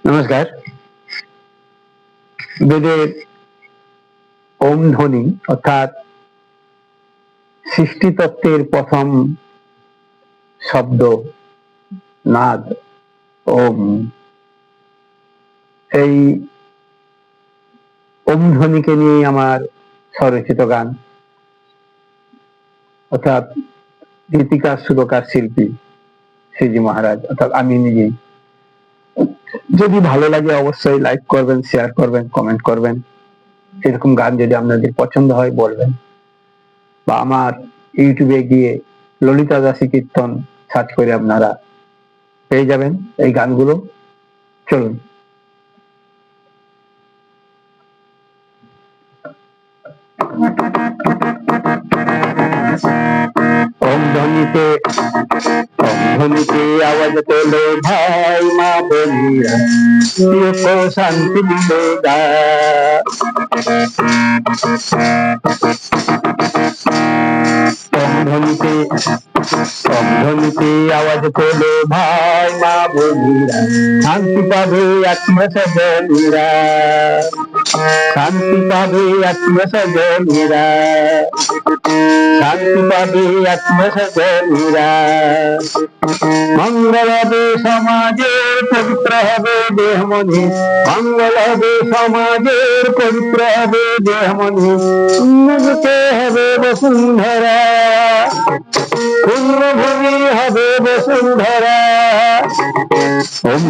নমস্কার। বেদের ওম ধ্বনি অর্থাৎ সৃষ্টি তত্ত্বের প্রথম শব্দ নাদ ওম, এই ওম ধ্বনিকে নিয়ে আমার স্বরচিত গান, অর্থাৎ গীতিকার সুরকার শিল্পী শ্রীজি মহারাজ অর্থাৎ আমি নিজেই। যদি ভালো লাগে অবশ্যই লাইক করবেন, শেয়ার করবেন, কমেন্ট করবেন। এরকম গান যদি আপনাদের পছন্দ হয় বলবেন, বা আমার ইউটিউবে গিয়ে ললিতা দাসী কীর্তন সার্চ করে আপনারা পেয়ে যাবেন এই গানগুলো। চলুন। ওম ধ্বনিতে আওয়াজ তোলো ভাই মা বোনেরা, প্রিয় শান্তি মিলেগা। ওম ধ্বনিতে আওয়াজ তোলো ভাই মা বোনেরা, শান্তি পাবে আত্মস্বজনেরা, শান্তি পাবে আত্মস্বজনেরা, শান্তি পাবে আত্মস্বজনেরা। মঙ্গল হবে সমাজের, পবিত্র হবে দেহ মনে, মঙ্গল হবে সমাজের, পবিত্র হবে দেহ মনে, উন্নতি হবে বসুন্ধরা, পূর্ণভূমি হবে বসুন্ধরা। ওম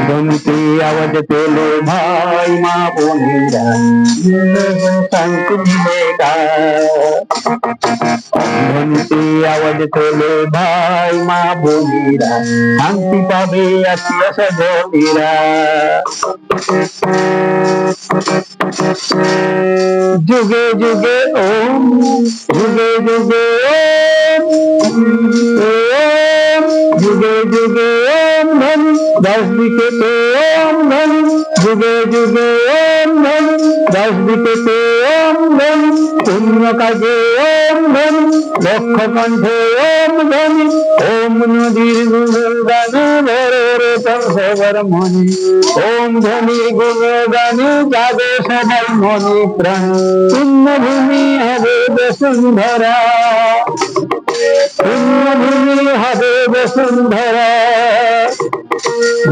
ধ্বনিতে আওয়াজ তোলো ভাই মা বোনেরা, শান্তি মিলেগা। ওম ধ্বনিতে আওয়াজ তোলো ভাই মা বোনেরা, শান্তি পাবে আত্মীয় স্বজনেরা। যুগে যুগে ওম, যুগে যুগে ওম, যুগে যুগে ওম ধ্বনি, দশ দিকে তো ওম ধ্বনি, যুগে যুগে ওম ধ্বনি, দশ দিকে তো ওম ধ্বনি, পুণ্য কাজে ওম ধ্বনি, লক্ষ কণ্ঠে ওম ধ্বনি, ওম নদীর গুণগানে ভরে রে সবার মনে, ওম ধ্বনি গুণগানে যাবে সবাই মনে প্রাণ, পুণ্যভূমি হবে বসুন্ধরা, পুণ্যভূমি হবে বসুন্ধরা।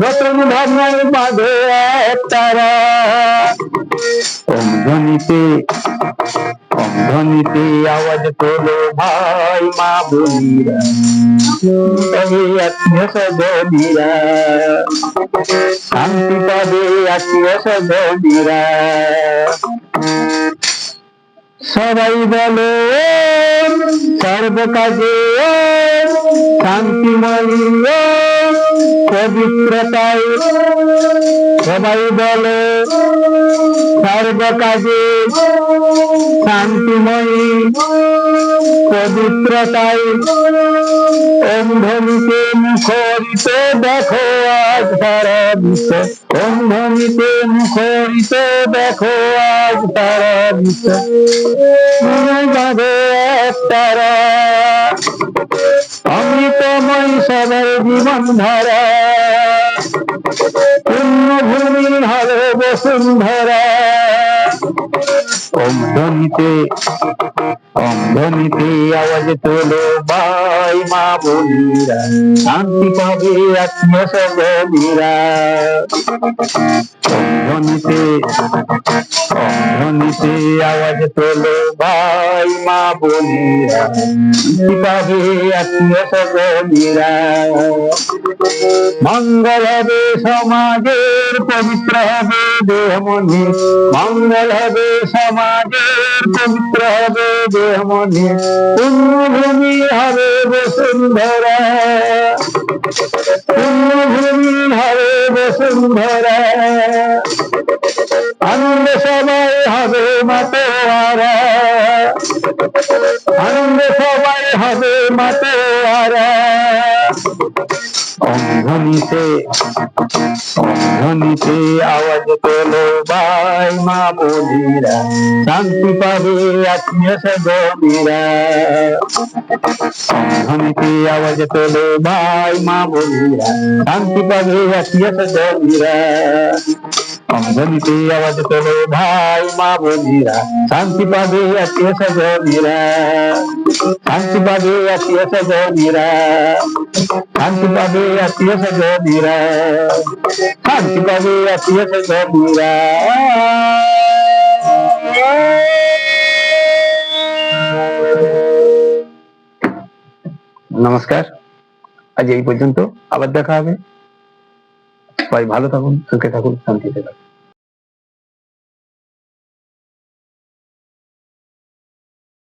নতুন ভাবনার বাঁধে তারা। ওম ধ্বনিতে আওয়াজ তোলো ভাই মা বোনেরা, আত্মীয় স্বজনেরা, শান্তি পাবে আত্মীয় স্বজনেরা। সবাই বলো ওম, সর্ব কাজে ওম, শান্তিময়ী ওম, পবিত্রতায়। সবাই বলো সর্ব কাজে শান্তিময়ী, পবিত্রতায়। ওম ধ্বনিতে মুখরিত দেখো আজ সারা বিশ্ব, ওম ধ্বনিতে মুখরিত দেখো আজ সারা বিশ্ব, তারা অমৃতময় সবার জীবন ধারা, পুণ্যভূমি হবে বসুন্ধরা। ওম ধ্বনিতে আওয়াজ তোলো ভাই মা বোনেরা, শান্তি পাবে আত্মীয় স্বজনেরা। ওম ধ্বনিতে আওয়াজ তোলো ভাই মা বোনেরা, শান্তি পাবে আত্মীয় স্বজনেরা। মঙ্গল হবে সমাজের, পবিত্র হবে দেহ মনে, মঙ্গল হবে সমাজের, পবিত্র হবে দেহ মনে, পুণ্যভূমি হবে বসুন্ধরা, পুণ্যভূমি হবে বসুন্ধরা। আনন্দ সবাই হবে মাতোয়ারা, আনন্দ সবাই হবে মাতোয়ারা। ধ্বনিতে আওয়াজ তোলো ভাই মা বোনেরা, শান্তি পাবে আত্মীয় স্বজনেরা। ধ্বনিতে আওয়াজ তোলো ভাই মা বোনেরা, শান্তি পাবে আত্মীয় স্বজনেরা। ধ্বনিতে আওয়াজ তোলো ভাই মা বোনেরা, শান্তি পাবে আত্মীয় স্বজনেরা। শান্তি পাবে আত্মীয় স্বজনেরা, শান্তি পাবে আত্মীয় স্বজনেরা, শান্তি পাবে আত্মীয় স্বজনেরা। নমস্কার, আজ এই পর্যন্ত, আবার দেখা হবে। সবাই ভালো থাকুন, সুখে থাকুন, শান্তিতে থাকুন।